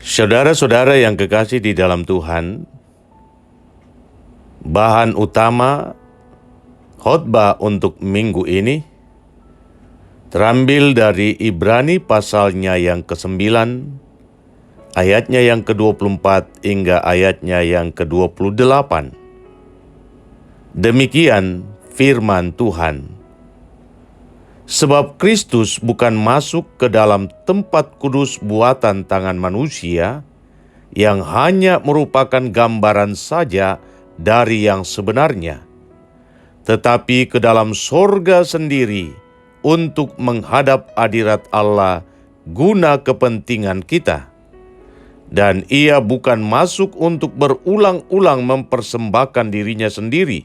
Saudara-saudara yang kekasih di dalam Tuhan, bahan utama khotbah untuk minggu ini terambil dari Ibrani pasalnya yang ke-9, ayatnya yang ke-24 hingga ayatnya yang ke-28. Demikian firman Tuhan. Sebab Kristus bukan masuk ke dalam tempat kudus buatan tangan manusia, yang hanya merupakan gambaran saja dari yang sebenarnya, tetapi ke dalam sorga sendiri untuk menghadap hadirat Allah guna kepentingan kita. Dan ia bukan masuk untuk berulang-ulang mempersembahkan dirinya sendiri,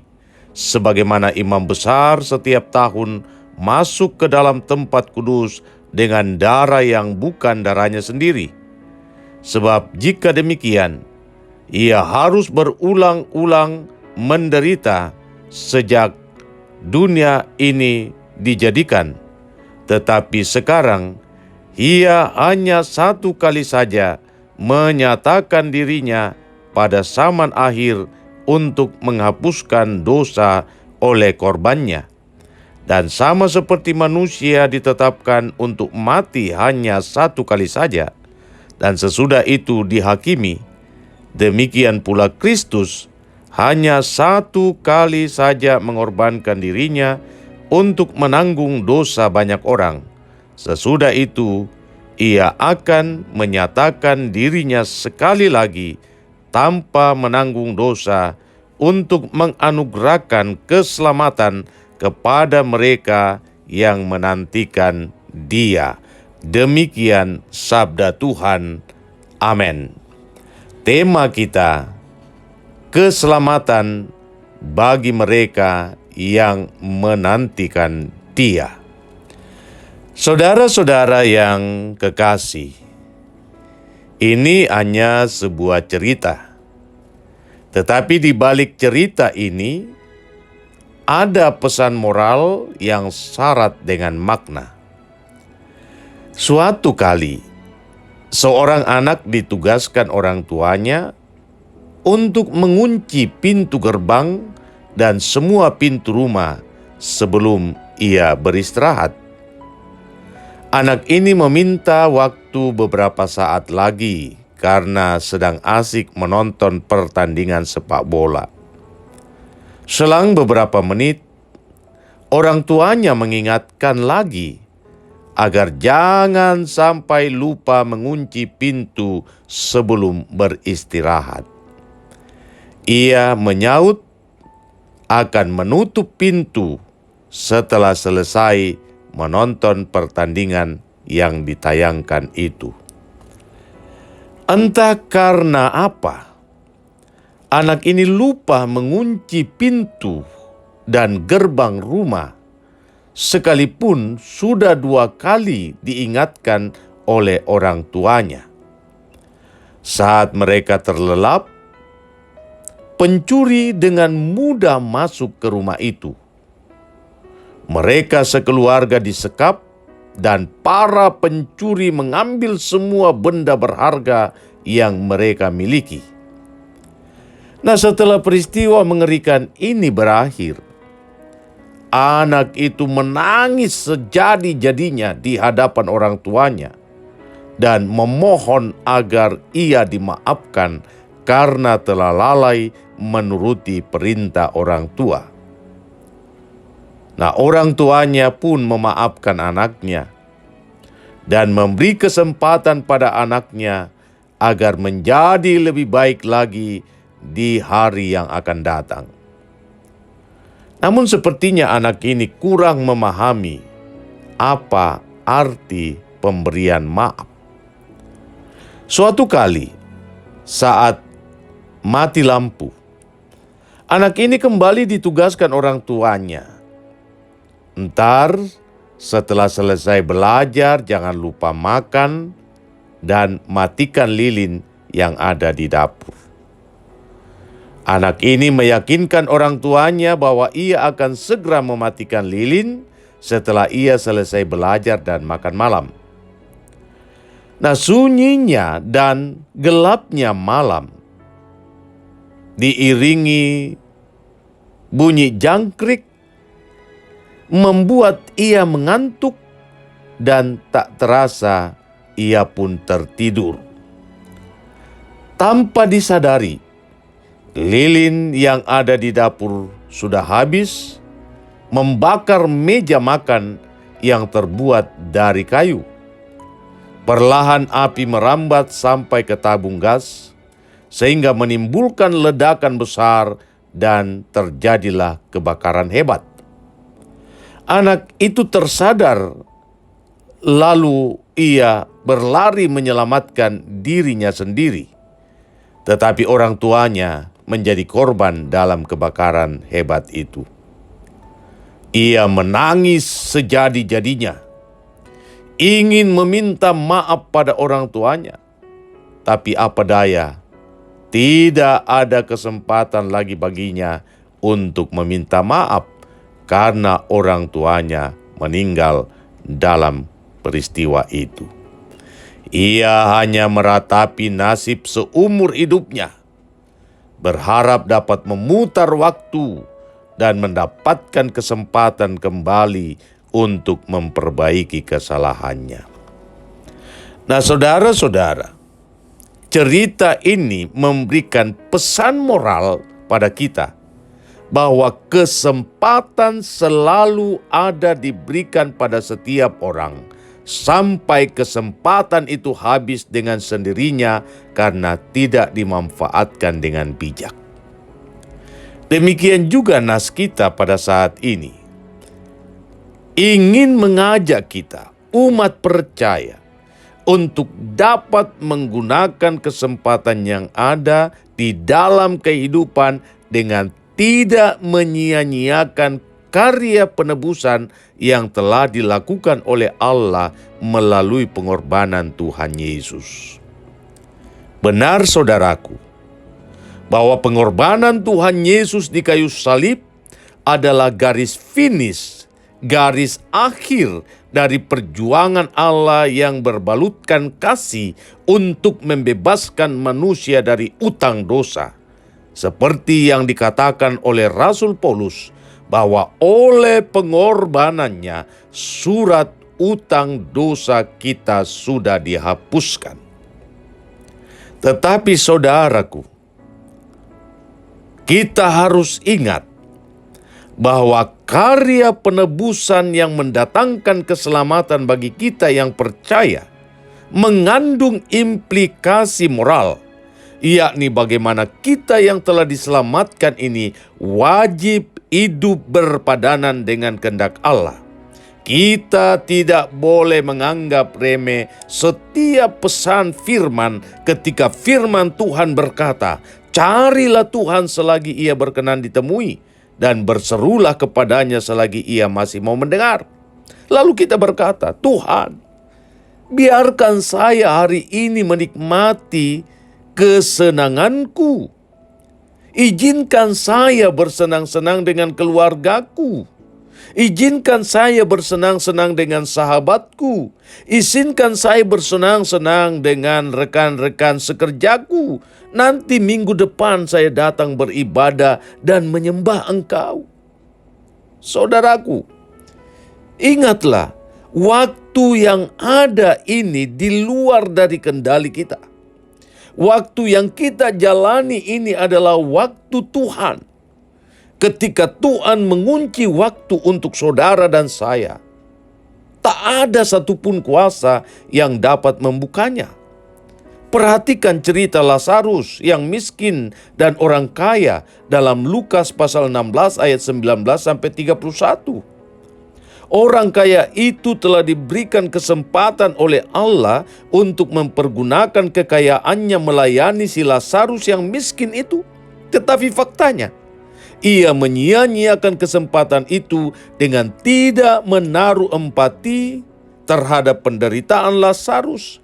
sebagaimana imam besar setiap tahun masuk ke dalam tempat kudus dengan darah yang bukan darahnya sendiri. Sebab jika demikian, ia harus berulang-ulang menderita sejak dunia ini dijadikan. Tetapi sekarang, ia hanya satu kali saja menyatakan dirinya pada zaman akhir untuk menghapuskan dosa oleh korbannya. Dan sama seperti manusia ditetapkan untuk mati hanya satu kali saja, dan sesudah itu dihakimi, demikian pula Kristus hanya satu kali saja mengorbankan dirinya untuk menanggung dosa banyak orang. Sesudah itu, ia akan menyatakan dirinya sekali lagi tanpa menanggung dosa untuk menganugerahkan keselamatan kepada mereka yang menantikan Dia. Demikian sabda Tuhan. Amin. Tema kita, keselamatan bagi mereka yang menantikan Dia. Saudara-saudara yang kekasih, ini hanya sebuah cerita. Tetapi di balik cerita ini, ada pesan moral yang syarat dengan makna. Suatu kali, seorang anak ditugaskan orang tuanya untuk mengunci pintu gerbang dan semua pintu rumah sebelum ia beristirahat. Anak ini meminta waktu beberapa saat lagi karena sedang asik menonton pertandingan sepak bola. Selang beberapa menit, orang tuanya mengingatkan lagi agar jangan sampai lupa mengunci pintu sebelum beristirahat. Ia menyaut akan menutup pintu setelah selesai menonton pertandingan yang ditayangkan itu. Entah karena apa, anak ini lupa mengunci pintu dan gerbang rumah, sekalipun sudah 2 kali diingatkan oleh orang tuanya. Saat mereka terlelap, pencuri dengan mudah masuk ke rumah itu. Mereka sekeluarga disekap dan para pencuri mengambil semua benda berharga yang mereka miliki. Nah, setelah peristiwa mengerikan ini berakhir, anak itu menangis sejadi-jadinya di hadapan orang tuanya dan memohon agar ia dimaafkan karena telah lalai menuruti perintah orang tua. Nah, orang tuanya pun memaafkan anaknya dan memberi kesempatan pada anaknya agar menjadi lebih baik lagi di hari yang akan datang. Namun sepertinya anak ini kurang memahami apa arti pemberian maaf. Suatu kali, saat mati lampu, anak ini kembali ditugaskan orang tuanya. Entar setelah selesai belajar, jangan lupa makan dan matikan lilin yang ada di dapur. Anak ini meyakinkan orang tuanya bahwa ia akan segera mematikan lilin setelah ia selesai belajar dan makan malam. Nah, sunyinya dan gelapnya malam diiringi bunyi jangkrik membuat ia mengantuk dan tak terasa ia pun tertidur. Tanpa disadari, lilin yang ada di dapur sudah habis membakar meja makan yang terbuat dari kayu. Perlahan api merambat sampai ke tabung gas, sehingga menimbulkan ledakan besar dan terjadilah kebakaran hebat. Anak itu tersadar, lalu ia berlari menyelamatkan dirinya sendiri. Tetapi orang tuanya menjadi korban dalam kebakaran hebat itu. Ia menangis sejadi-jadinya, ingin meminta maaf pada orang tuanya. Tapi apa daya, tidak ada kesempatan lagi baginya untuk meminta maaf karena orang tuanya meninggal dalam peristiwa itu. Ia hanya meratapi nasib seumur hidupnya, berharap dapat memutar waktu dan mendapatkan kesempatan kembali untuk memperbaiki kesalahannya. Nah, saudara-saudara, cerita ini memberikan pesan moral pada kita bahwa kesempatan selalu ada diberikan pada setiap orang, sampai kesempatan itu habis dengan sendirinya karena tidak dimanfaatkan dengan bijak. Demikian juga nas kita pada saat ini ingin mengajak kita, umat percaya, untuk dapat menggunakan kesempatan yang ada di dalam kehidupan dengan tidak menyia-nyiakan karya penebusan yang telah dilakukan oleh Allah melalui pengorbanan Tuhan Yesus. Benar, saudaraku, bahwa pengorbanan Tuhan Yesus di kayu salib adalah garis finish, garis akhir dari perjuangan Allah yang berbalutkan kasih untuk membebaskan manusia dari utang dosa. Seperti yang dikatakan oleh Rasul Paulus, bahwa oleh pengorbanannya surat utang dosa kita sudah dihapuskan. Tetapi saudaraku, kita harus ingat bahwa karya penebusan yang mendatangkan keselamatan bagi kita yang percaya mengandung implikasi moral, yakni bagaimana kita yang telah diselamatkan ini wajib hidup berpadanan dengan kehendak Allah. Kita tidak boleh menganggap remeh setiap pesan firman ketika firman Tuhan berkata, "Carilah Tuhan selagi ia berkenan ditemui, dan berserulah kepadanya selagi ia masih mau mendengar." Lalu kita berkata, "Tuhan, biarkan saya hari ini menikmati kesenanganku. Izinkan saya bersenang-senang dengan keluargaku. Izinkan saya bersenang-senang dengan sahabatku. Izinkan saya bersenang-senang dengan rekan-rekan sekerjaku. Nanti minggu depan saya datang beribadah dan menyembah Engkau." Saudaraku, ingatlah, waktu yang ada ini di luar dari kendali kita. Waktu yang kita jalani ini adalah waktu Tuhan. Ketika Tuhan mengunci waktu untuk saudara dan saya, tak ada satupun kuasa yang dapat membukanya. Perhatikan cerita Lazarus yang miskin dan orang kaya dalam Lukas pasal 16 ayat 19 sampai 31. Orang kaya itu telah diberikan kesempatan oleh Allah untuk mempergunakan kekayaannya melayani si Lazarus yang miskin itu. Tetapi faktanya, ia menyia-nyiakan kesempatan itu dengan tidak menaruh empati terhadap penderitaan Lazarus.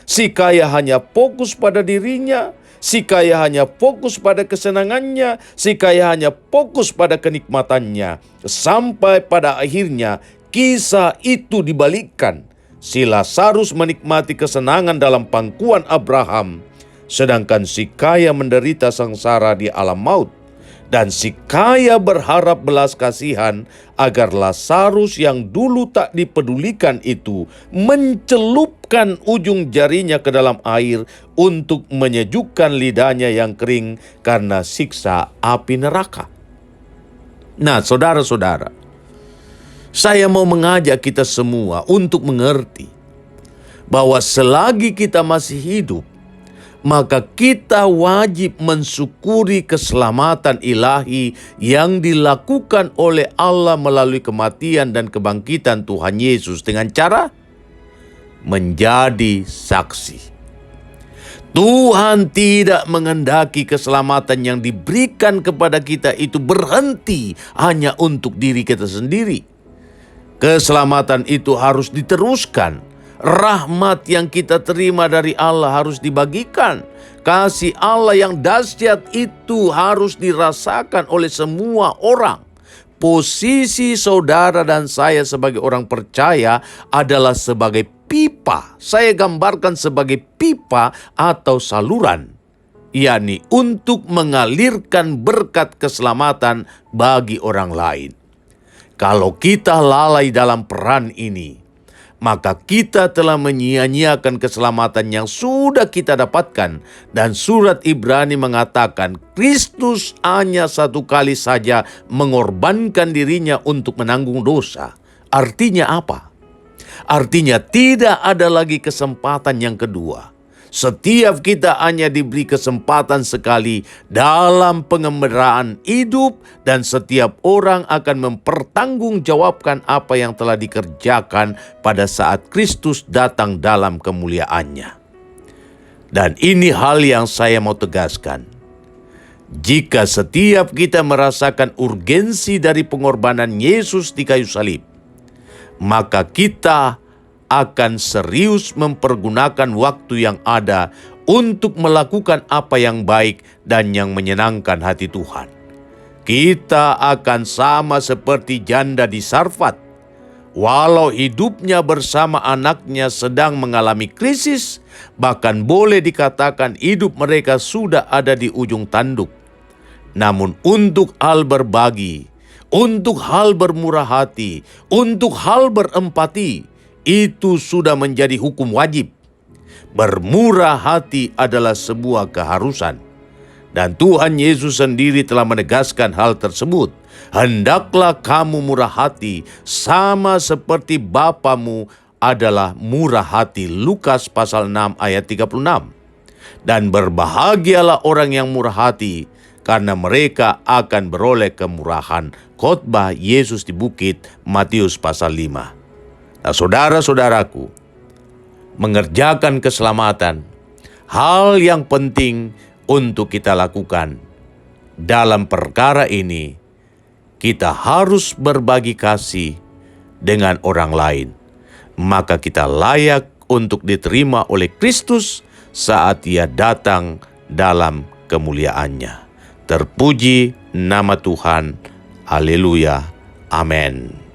Si kaya hanya fokus pada dirinya, si kaya hanya fokus pada kesenangannya, si kaya hanya fokus pada kenikmatannya. Sampai pada akhirnya kisah itu dibalikkan. si Lazarus menikmati kesenangan dalam pangkuan Abraham, sedangkan si kaya menderita sengsara di alam maut. Dan si kaya berharap belas kasihan agar Lazarus yang dulu tak dipedulikan itu mencelupkan ujung jarinya ke dalam air untuk menyejukkan lidahnya yang kering karena siksa api neraka. Nah, saudara-saudara, saya mau mengajak kita semua untuk mengerti bahwa selagi kita masih hidup, maka kita wajib mensyukuri keselamatan ilahi yang dilakukan oleh Allah melalui kematian dan kebangkitan Tuhan Yesus dengan cara menjadi saksi. Tuhan tidak menghendaki keselamatan yang diberikan kepada kita itu berhenti hanya untuk diri kita sendiri. Keselamatan itu harus diteruskan. Rahmat yang kita terima dari Allah harus dibagikan. Kasih Allah yang dahsyat itu harus dirasakan oleh semua orang. Posisi saudara dan saya sebagai orang percaya adalah sebagai pipa. Saya gambarkan sebagai pipa atau saluran, yakni untuk mengalirkan berkat keselamatan bagi orang lain. Kalau kita lalai dalam peran ini, maka kita telah menyia-nyiakan keselamatan yang sudah kita dapatkan. Dan surat Ibrani mengatakan Kristus hanya satu kali saja mengorbankan dirinya untuk menanggung dosa. Artinya apa? Artinya tidak ada lagi kesempatan yang kedua. Setiap kita hanya diberi kesempatan sekali dalam pengembaraan hidup, dan setiap orang akan mempertanggungjawabkan apa yang telah dikerjakan pada saat Kristus datang dalam kemuliaannya. Dan ini hal yang saya mau tegaskan. Jika setiap kita merasakan urgensi dari pengorbanan Yesus di kayu salib, maka kita akan serius mempergunakan waktu yang ada untuk melakukan apa yang baik dan yang menyenangkan hati Tuhan. Kita akan sama seperti janda di Sarfat. Walau hidupnya bersama anaknya sedang mengalami krisis, bahkan boleh dikatakan hidup mereka sudah ada di ujung tanduk. Namun untuk hal berbagi, untuk hal bermurah hati, untuk hal berempati, itu sudah menjadi hukum wajib. Bermurah hati adalah sebuah keharusan. Dan Tuhan Yesus sendiri telah menegaskan hal tersebut. Hendaklah kamu murah hati, sama seperti Bapamu adalah murah hati. Lukas pasal 6 ayat 36. Dan berbahagialah orang yang murah hati, karena mereka akan beroleh kemurahan. Khotbah Yesus di bukit, Matius pasal 5. Nah, saudara-saudaraku, mengerjakan keselamatan, hal yang penting untuk kita lakukan. Dalam perkara ini, kita harus berbagi kasih dengan orang lain. Maka kita layak untuk diterima oleh Kristus saat Ia datang dalam kemuliaannya. Terpuji nama Tuhan. Haleluya. Amin.